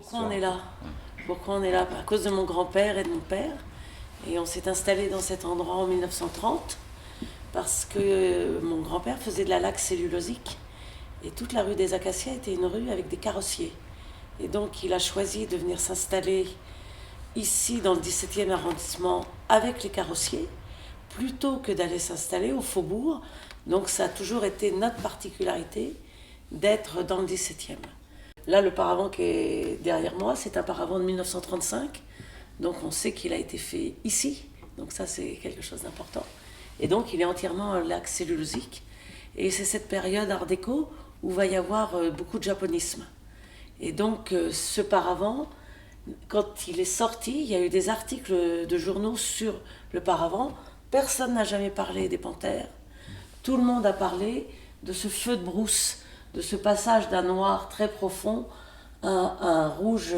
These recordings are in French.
Pourquoi on est là? Pourquoi on est là? À cause de mon grand-père et de mon père. Et on s'est installé dans cet endroit en 1930 parce que mon grand-père faisait de la laque cellulosique et toute la rue des Acacias était une rue avec des carrossiers. Et donc il a choisi de venir s'installer ici dans le 17e arrondissement avec les carrossiers plutôt que d'aller s'installer au faubourg. Donc ça a toujours été notre particularité d'être dans le 17e. Là, le paravent qui est derrière moi, c'est un paravent de 1935. Donc on sait qu'il a été fait ici. Donc ça, c'est quelque chose d'important. Et donc il est entièrement en laque cellulosique. Et c'est cette période art déco où va y avoir beaucoup de japonisme. Et donc ce paravent, quand il est sorti, il y a eu des articles de journaux sur le paravent. Personne n'a jamais parlé des panthères. Tout le monde a parlé de ce feu de brousse, de ce passage d'un noir très profond à un rouge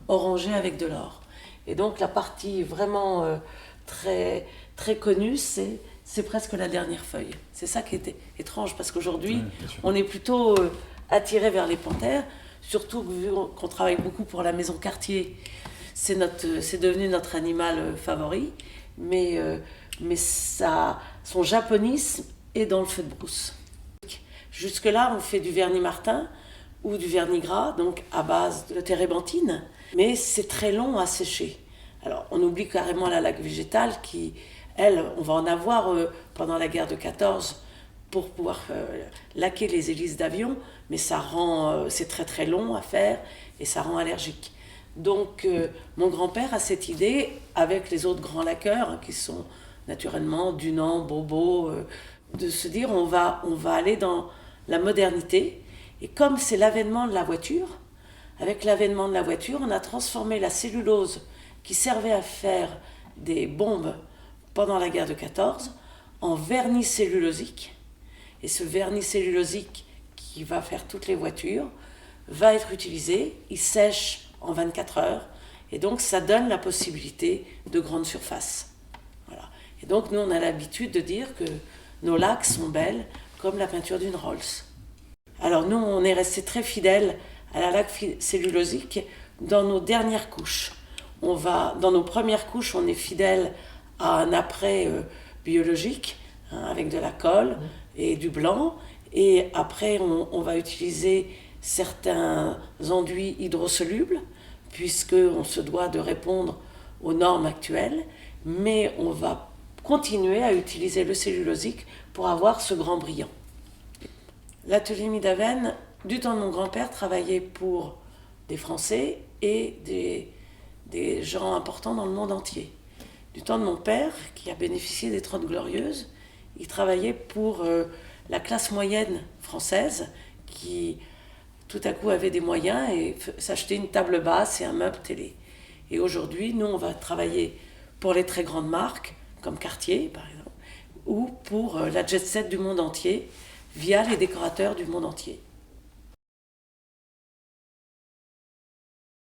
orangé avec de l'or. Et donc la partie vraiment très, très connue, c'est presque la dernière feuille. C'est ça qui est étrange, parce qu'aujourd'hui, on est plutôt attiré vers les panthères, surtout vu qu'on travaille beaucoup pour la maison Cartier. C'est devenu notre animal favori, mais son japonisme est dans le feu de brousse. Jusque-là, on fait du vernis Martin ou du vernis gras, donc à base de térébenthine, mais c'est très long à sécher. Alors, on oublie carrément la laque végétale qui, elle, on va en avoir pendant la guerre de 14 pour pouvoir laquer les hélices d'avion, mais c'est très très long à faire et ça rend allergique. Donc, mon grand-père a cette idée, avec les autres grands laqueurs, qui sont naturellement Dunant, Bobo, de se dire on va aller dans la modernité. Et comme c'est l'avènement de la voiture, avec l'avènement de la voiture, on a transformé la cellulose qui servait à faire des bombes pendant la guerre de 14 en vernis cellulosique. Et ce vernis cellulosique qui va faire toutes les voitures va être utilisé, il sèche en 24 heures, et donc ça donne la possibilité de grandes surfaces. Voilà. Et donc nous on a l'habitude de dire que nos laques sont belles comme la peinture d'une Rolls. Alors nous, on est resté très fidèles à la laque cellulosique dans nos dernières couches. Dans nos premières couches, on est fidèle à un après biologique, avec de la colle et du blanc. Et après, on va utiliser certains enduits hydrosolubles, puisqu'on se doit de répondre aux normes actuelles. Mais on va continuer à utiliser le cellulosique pour avoir ce grand brillant. L'atelier Midaven, du temps de mon grand-père, travaillait pour des Français et des gens importants dans le monde entier. Du temps de mon père, qui a bénéficié des 30 Glorieuses, il travaillait pour la classe moyenne française qui tout à coup avait des moyens et s'achetait une table basse et un meuble télé. Et aujourd'hui, nous, on va travailler pour les très grandes marques, comme Cartier, par exemple, ou pour la jet set du monde entier, via les décorateurs du monde entier.